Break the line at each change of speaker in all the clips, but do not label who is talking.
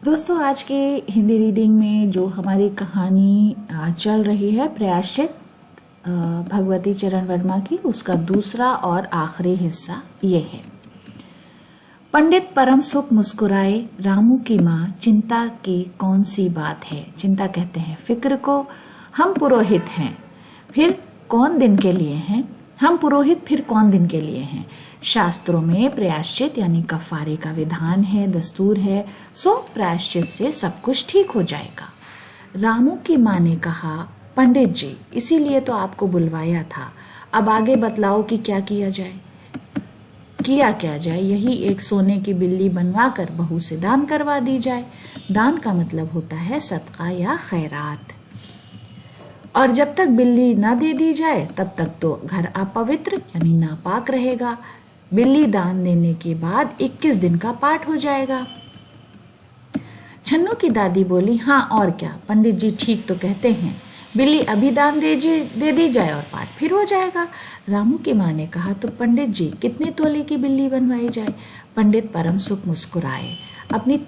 दोस्तों, आज के हिंदी रीडिंग में जो हमारी कहानी चल रही है प्रायश्चित भगवती चरण वर्मा की, उसका दूसरा और आखिरी हिस्सा ये है। पंडित परम सुख मुस्कुराए, रामू की माँ, चिंता की कौन सी बात है। चिंता कहते हैं फिक्र को। हम पुरोहित हैं, फिर कौन दिन के लिए हैं। हम पुरोहित फिर कौन दिन के लिए हैं। शास्त्रों में प्रायश्चित यानी कफारे का विधान है, दस्तूर है। सो प्रायश्चित से सब कुछ ठीक हो जाएगा। रामू की माँ ने कहा, पंडित जी, इसीलिए तो आपको बुलवाया था। अब आगे बतलाओ कि क्या किया जाए। किया क्या जाए? यही एक सोने की बिल्ली बनवा कर बहू से दान करवा दी जाए। दान का मतलब होता है सदका या खैरात। और जब तक बिल्ली ना दे दी जाए तब तक तो घर अपवित्र यानी नापाक रहेगा। बिल्ली दान देने के बाद 21 दिन का पाठ हो जाएगा। छन्नू की दादी बोली, हाँ और क्या, पंडित जी ठीक तो कहते हैं। बिल्ली अभी दान दे दी जाए और पाठ फिर हो जाएगा। रामू की माँ ने कहा, तो पंडित जी कितने तोले की बिल्ली बनवाई जाए। पंडित परम सुख मुस्कुराए। अपनी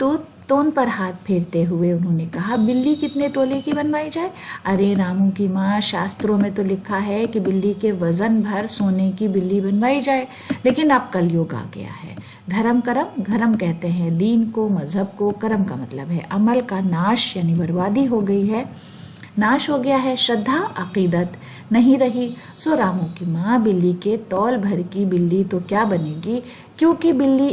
तोन पर हाथ फेरते हुए उन्होंने कहा, बिल्ली कितने तोले की बनवाई जाए। अरे रामू की माँ, शास्त्रों में तो लिखा है कि बिल्ली के वजन भर सोने की बिल्ली बनवाई जाए, लेकिन अब कलयुग आ गया है। धर्म करम, धर्म कहते हैं दीन को, मजहब को। करम का मतलब है अमल का नाश यानी बर्बादी हो गई है, नाश हो गया है। श्रद्धा अकीदत नहीं रही। सो रामू की माँ, बिल्ली के तौल भर की बिल्ली तो क्या बनेगी, क्योंकि बिल्ली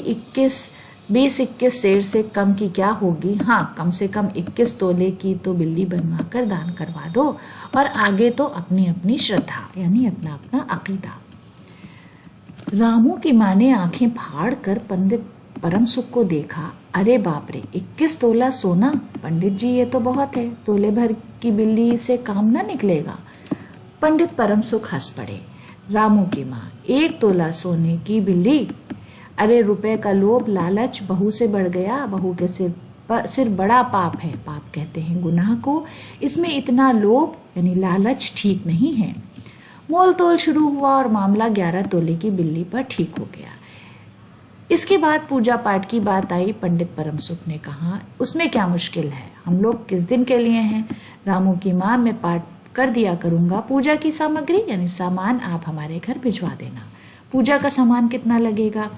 20-21 सेर से कम की क्या होगी। हाँ, कम से कम 21 तोले की तो बिल्ली बनवा कर दान करवा दो, और आगे तो अपनी अपनी श्रद्धा यानी अपना अपना अकीदा। रामू की माँ ने आंखें फाड़ कर पंडित परम सुख को देखा। अरे बाप रे, 21 तोला सोना, पंडित जी ये तो बहुत है। तोले भर की बिल्ली से काम ना निकलेगा। पंडित परम सुख हंस पड़े। रामू की माँ, 1 तोला सोने की बिल्ली। अरे रुपए का लोभ, लालच बहू से बढ़ गया। बहू के सिर बड़ा पाप है। पाप कहते हैं गुनाह को। इसमें इतना लोभ यानी लालच ठीक नहीं है। मोल तोल शुरू हुआ और मामला 11 तोले की बिल्ली पर ठीक हो गया। इसके बाद पूजा पाठ की बात आई। पंडित परम सुख ने कहा, उसमें क्या मुश्किल है, हम लोग किस दिन के लिए हैं। रामू की माँ, मैं पाठ कर दिया करूंगा। पूजा की सामग्री यानी सामान आप हमारे घर भिजवा देना। पूजा का सामान कितना लगेगा।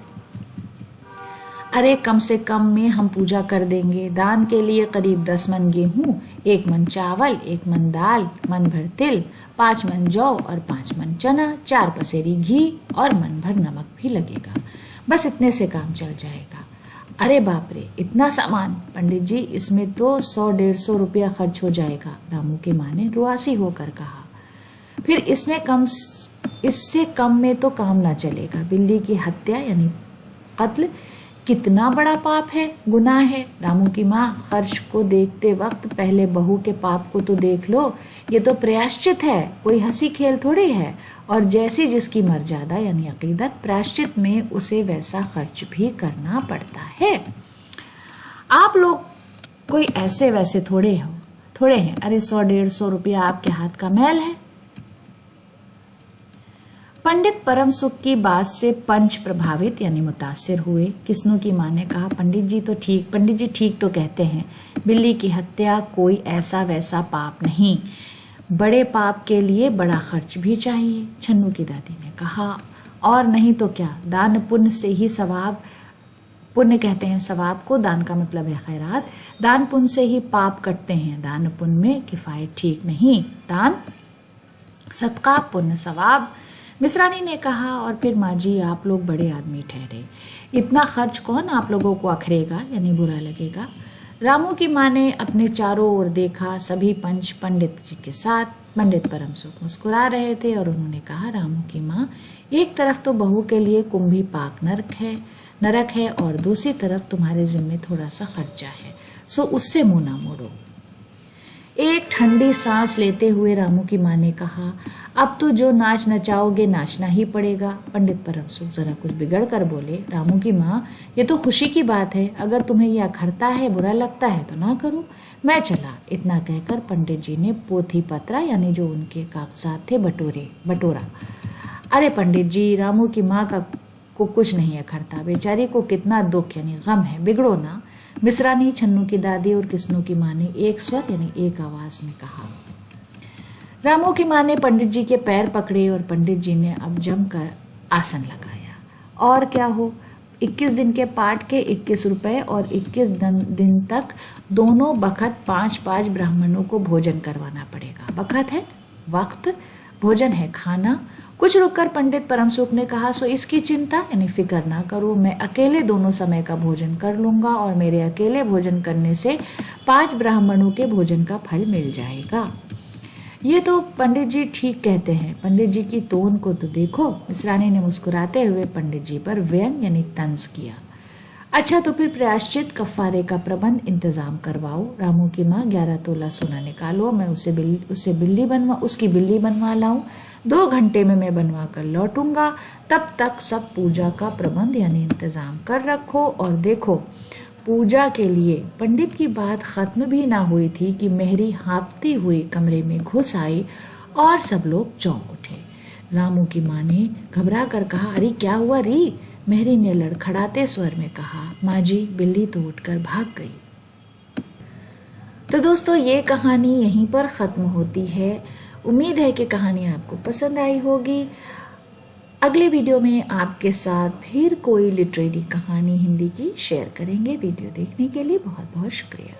अरे कम से कम में हम पूजा कर देंगे। दान के लिए करीब 10 मन गेहूं, 1 मन चावल, 1 मन दाल, मन भर तिल, 5 मन जौ और 5 मन चना, 4 पसेरी घी और मन भर नमक भी लगेगा। बस इतने से काम चल जाएगा। अरे बाप रे, इतना सामान। पंडित जी, इसमें तो 100-150 रुपया खर्च हो जाएगा। रामू की माँ ने रुआसी होकर कहा। फिर इससे कम में तो काम ना चलेगा। बिल्ली की हत्या यानी कत्ल कितना बड़ा पाप है, गुनाह है। रामू की माँ, खर्च को देखते वक्त पहले बहू के पाप को तो देख लो। ये तो प्रायश्चित है, कोई हंसी खेल थोड़ी है। और जैसी जिसकी मर्यादा यानी अकीदत, प्रायश्चित में उसे वैसा खर्च भी करना पड़ता है। आप लोग कोई ऐसे वैसे थोड़े हैं। अरे 100-150 रुपया आपके हाथ का मैल है। पंडित परम सुख की बात से पंच प्रभावित यानी मुतासिर हुए। किस्नू की माँ ने कहा, पंडित जी ठीक तो कहते हैं। बिल्ली की हत्या कोई ऐसा वैसा पाप नहीं। बड़े पाप के लिए बड़ा खर्च भी चाहिए। छन्नू की दादी ने कहा, और नहीं तो क्या, दान पुण्य से ही सवाब। पुण्य कहते हैं सवाब को, दान का मतलब है खैरात। दान पुण्य से ही पाप कटते हैं। दान पुण्य में किफायत ठीक नहीं। दान सदका पुण्य सवाब। मिश्रानी ने कहा, और फिर माँ जी, आप लोग बड़े आदमी ठहरे। इतना खर्च कौन आप लोगों को अखरेगा यानी बुरा लगेगा। रामू की माँ ने अपने चारों ओर देखा। सभी पंच पंडित जी के साथ। पंडित परम सुख मुस्कुरा रहे थे और उन्होंने कहा, रामू की माँ, एक तरफ तो बहू के लिए कुंभी पाक नरक है और दूसरी तरफ तुम्हारे जिम्मे थोड़ा सा खर्चा है। सो उससे मुंह ना मोड़ो। एक ठंडी सांस लेते हुए रामू की माँ ने कहा, अब तो जो नाच नचाओगे नाचना ही पड़ेगा। पंडित परम सुख जरा कुछ बिगड़ कर बोले, रामू की माँ, ये तो खुशी की बात है। अगर तुम्हें यह अखरता है, बुरा लगता है तो ना करो, मैं चला। इतना कहकर पंडित जी ने पोथी पत्रा यानी जो उनके कागजात थे बटोरा। अरे पंडित जी, रामू की माँ को कुछ नहीं अखरता। बेचारी को कितना दुख यानी गम है, बिगड़ो ना। मिसरानी, छन्नू की दादी और किस्नू की माँ ने एक स्वर यानी एक आवाज में कहा। रामू की माँ ने पंडित जी के पैर पकड़े और पंडित जी ने अब जमकर आसन लगाया। और क्या हो, 21 दिन के पाठ के 21 रुपए और 21 दिन तक दोनों बखत 5-5 ब्राह्मणों को भोजन करवाना पड़ेगा। बखत है वक्त, भोजन है खाना। कुछ रुककर पंडित परम सुख ने कहा, सो इसकी चिंता यानी फिक्र ना करो, मैं अकेले दोनों समय का भोजन कर लूंगा और मेरे अकेले भोजन करने से 5 ब्राह्मणों के भोजन का फल मिल जाएगा। ये तो पंडित जी ठीक कहते हैं, पंडित जी की टोन को तो देखो। मिसरानी ने मुस्कुराते हुए पंडित जी पर व्यंग यानी तंज किया। अच्छा तो फिर प्रायश्चित कफारे का प्रबंध इंतजाम करवाओ। रामू की माँ 11 तोला सोना निकालो, मैं उसकी बिल्ली बनवा लाऊं। 2 घंटे में मैं बनवा कर लौटूंगा, तब तक सब पूजा का प्रबंध यानी इंतजाम कर रखो। और देखो, पूजा के लिए पंडित की बात खत्म भी ना हुई थी कि मेहरी हाँफती हुई कमरे में घुस आई और सब लोग चौंक उठे। रामू की माँ ने घबरा कर कहा, अरे क्या हुआ री? मेहरी ने लड़खड़ाते स्वर में कहा, माँ जी बिल्ली तो उठकर भाग गई। तो दोस्तों ये कहानी यहीं पर खत्म होती है। उम्मीद है कि कहानी आपको पसंद आई होगी। अगले वीडियो में आपके साथ फिर कोई लिटरेरी कहानी हिंदी की शेयर करेंगे। वीडियो देखने के लिए बहुत बहुत शुक्रिया।